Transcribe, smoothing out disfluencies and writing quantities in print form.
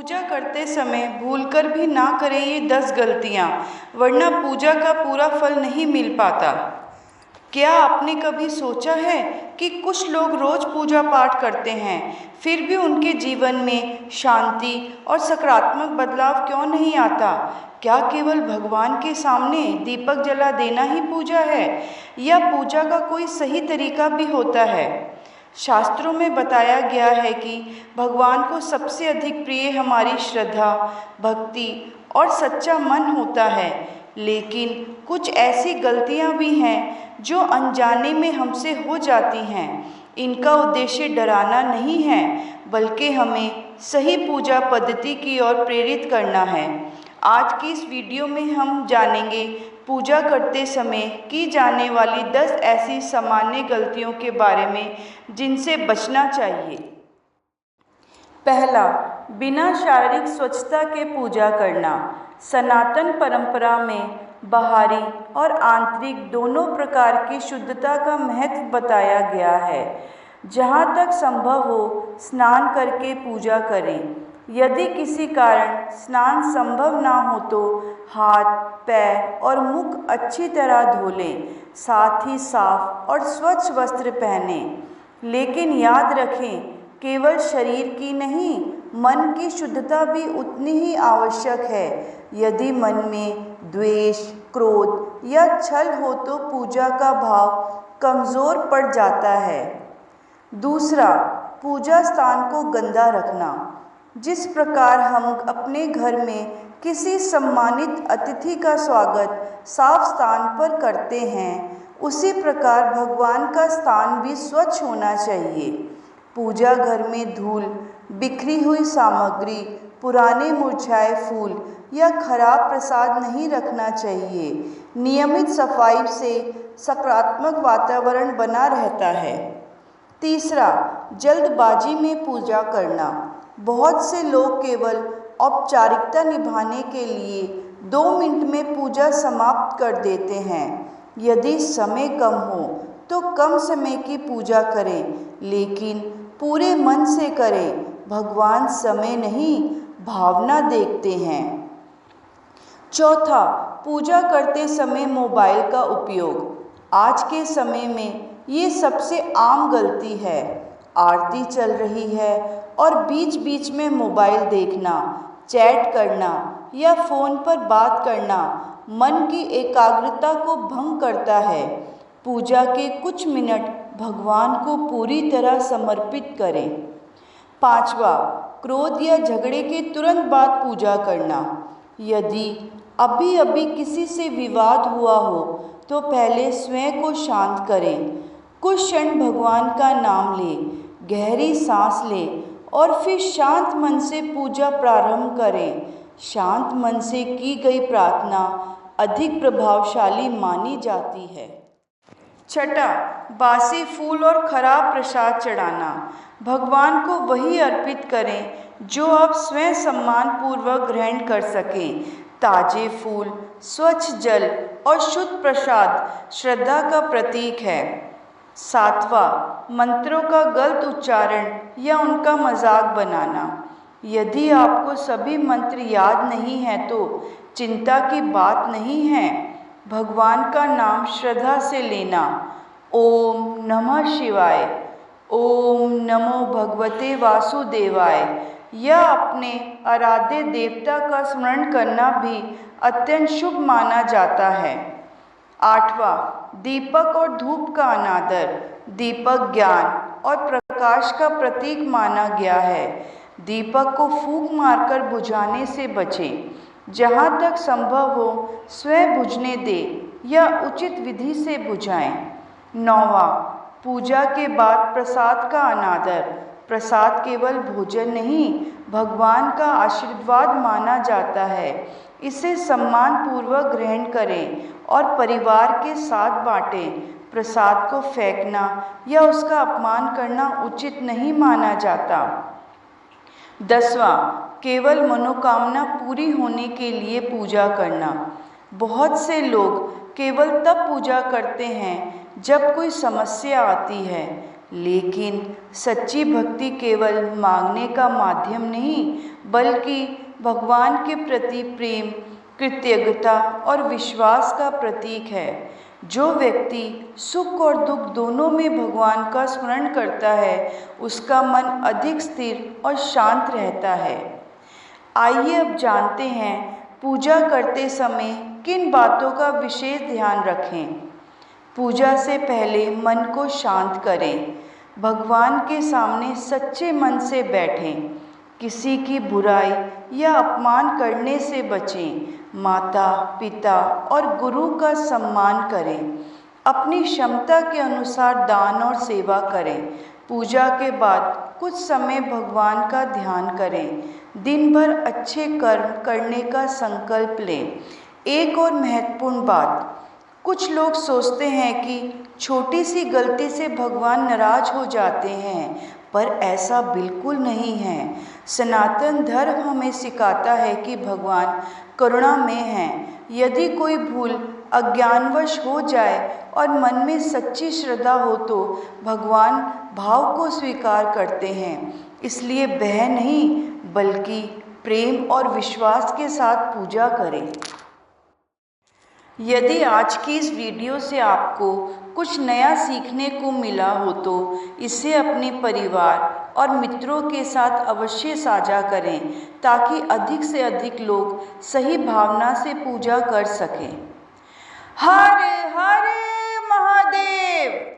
पूजा करते समय भूलकर भी ना करें ये 10 गलतियाँ, वरना पूजा का पूरा फल नहीं मिल पाता। क्या आपने कभी सोचा है कि कुछ लोग रोज पूजा पाठ करते हैं, फिर भी उनके जीवन में शांति और सकारात्मक बदलाव क्यों नहीं आता? क्या केवल भगवान के सामने दीपक जला देना ही पूजा है, या पूजा का कोई सही तरीका भी होता है? शास्त्रों में बताया गया है कि भगवान को सबसे अधिक प्रिय हमारी श्रद्धा, भक्ति और सच्चा मन होता है, लेकिन कुछ ऐसी गलतियां भी हैं जो अनजाने में हमसे हो जाती हैं। इनका उद्देश्य डराना नहीं है, बल्कि हमें सही पूजा पद्धति की ओर प्रेरित करना है। आज की इस वीडियो में हम जानेंगे पूजा करते समय की जाने वाली 10 ऐसी सामान्य गलतियों के बारे में जिनसे बचना चाहिए। पहला, बिना शारीरिक स्वच्छता के पूजा करना। सनातन परंपरा में बाहरी और आंतरिक दोनों प्रकार की शुद्धता का महत्व बताया गया है। जहाँ तक संभव हो, स्नान करके पूजा करें। यदि किसी कारण स्नान संभव ना हो तो हाथ, पैर और मुख अच्छी तरह धो लें, साथ ही साफ और स्वच्छ वस्त्र पहनें। लेकिन याद रखें, केवल शरीर की नहीं, मन की शुद्धता भी उतनी ही आवश्यक है। यदि मन में द्वेष, क्रोध या छल हो तो पूजा का भाव कमज़ोर पड़ जाता है। दूसरा, पूजा स्थान को गंदा रखना। जिस प्रकार हम अपने घर में किसी सम्मानित अतिथि का स्वागत साफ स्थान पर करते हैं, उसी प्रकार भगवान का स्थान भी स्वच्छ होना चाहिए। पूजा घर में धूल, बिखरी हुई सामग्री, पुराने मुरझाए फूल या खराब प्रसाद नहीं रखना चाहिए। नियमित सफाई से सकारात्मक वातावरण बना रहता है। तीसरा, जल्दबाजी में पूजा करना। बहुत से लोग केवल औपचारिकता निभाने के लिए 2 मिनट में पूजा समाप्त कर देते हैं। यदि समय कम हो तो कम समय की पूजा करें, लेकिन पूरे मन से करें। भगवान समय नहीं, भावना देखते हैं। चौथा, पूजा करते समय मोबाइल का उपयोग। आज के समय में ये सबसे आम गलती है। आरती चल रही है और बीच बीच में मोबाइल देखना, चैट करना या फ़ोन पर बात करना मन की एकाग्रता को भंग करता है। पूजा के कुछ मिनट भगवान को पूरी तरह समर्पित करें। पांचवा, क्रोध या झगड़े के तुरंत बाद पूजा करना। यदि अभी अभी किसी से विवाद हुआ हो तो पहले स्वयं को शांत करें। कुछ क्षण भगवान का नाम लें, गहरी सांस लें और फिर शांत मन से पूजा प्रारंभ करें। शांत मन से की गई प्रार्थना अधिक प्रभावशाली मानी जाती है। छठा, बासी फूल और खराब प्रसाद चढ़ाना। भगवान को वही अर्पित करें जो आप स्वयं सम्मान पूर्वक ग्रहण कर सकें। ताजे फूल, स्वच्छ जल और शुद्ध प्रसाद श्रद्धा का प्रतीक है। सातवां, मंत्रों का गलत उच्चारण या उनका मजाक बनाना। यदि आपको सभी मंत्र याद नहीं हैं तो चिंता की बात नहीं है। भगवान का नाम श्रद्धा से लेना। ओम नमः शिवाय, ओम नमो भगवते वासुदेवाय या अपने आराध्य देवता का स्मरण करना भी अत्यंत शुभ माना जाता है। आठवां, दीपक और धूप का अनादर। दीपक ज्ञान और प्रकाश का प्रतीक माना गया है। दीपक को फूंक मारकर बुझाने से बचें। जहाँ तक संभव हो स्वयं बुझने दें या उचित विधि से बुझाएं। नौवां, पूजा के बाद प्रसाद का अनादर। प्रसाद केवल भोजन नहीं, भगवान का आशीर्वाद माना जाता है। इसे सम्मान पूर्वक ग्रहण करें और परिवार के साथ बांटें। प्रसाद को फेंकना या उसका अपमान करना उचित नहीं माना जाता। 10वां, केवल मनोकामना पूरी होने के लिए पूजा करना। बहुत से लोग केवल तब पूजा करते हैं जब कोई समस्या आती है, लेकिन सच्ची भक्ति केवल मांगने का माध्यम नहीं, बल्कि भगवान के प्रति प्रेम, कृतज्ञता और विश्वास का प्रतीक है। जो व्यक्ति सुख और दुख दोनों में भगवान का स्मरण करता है, उसका मन अधिक स्थिर और शांत रहता है। आइए अब जानते हैं पूजा करते समय किन बातों का विशेष ध्यान रखें। पूजा से पहले मन को शांत करें। भगवान के सामने सच्चे मन से बैठें। किसी की बुराई या अपमान करने से बचें। माता, पिता और गुरु का सम्मान करें। अपनी क्षमता के अनुसार दान और सेवा करें। पूजा के बाद कुछ समय भगवान का ध्यान करें। दिन भर अच्छे कर्म करने का संकल्प लें। एक और महत्वपूर्ण बात, कुछ लोग सोचते हैं कि छोटी सी गलती से भगवान नाराज हो जाते हैं, पर ऐसा बिल्कुल नहीं है। सनातन धर्म हमें सिखाता है कि भगवान करुणामय हैं। यदि कोई भूल अज्ञानवश हो जाए और मन में सच्ची श्रद्धा हो तो भगवान भाव को स्वीकार करते हैं। इसलिए भय नहीं, बल्कि प्रेम और विश्वास के साथ पूजा करें। यदि आज की इस वीडियो से आपको कुछ नया सीखने को मिला हो तो इसे अपने परिवार और मित्रों के साथ अवश्य साझा करें, ताकि अधिक से अधिक लोग सही भावना से पूजा कर सकें। हर हर महादेव।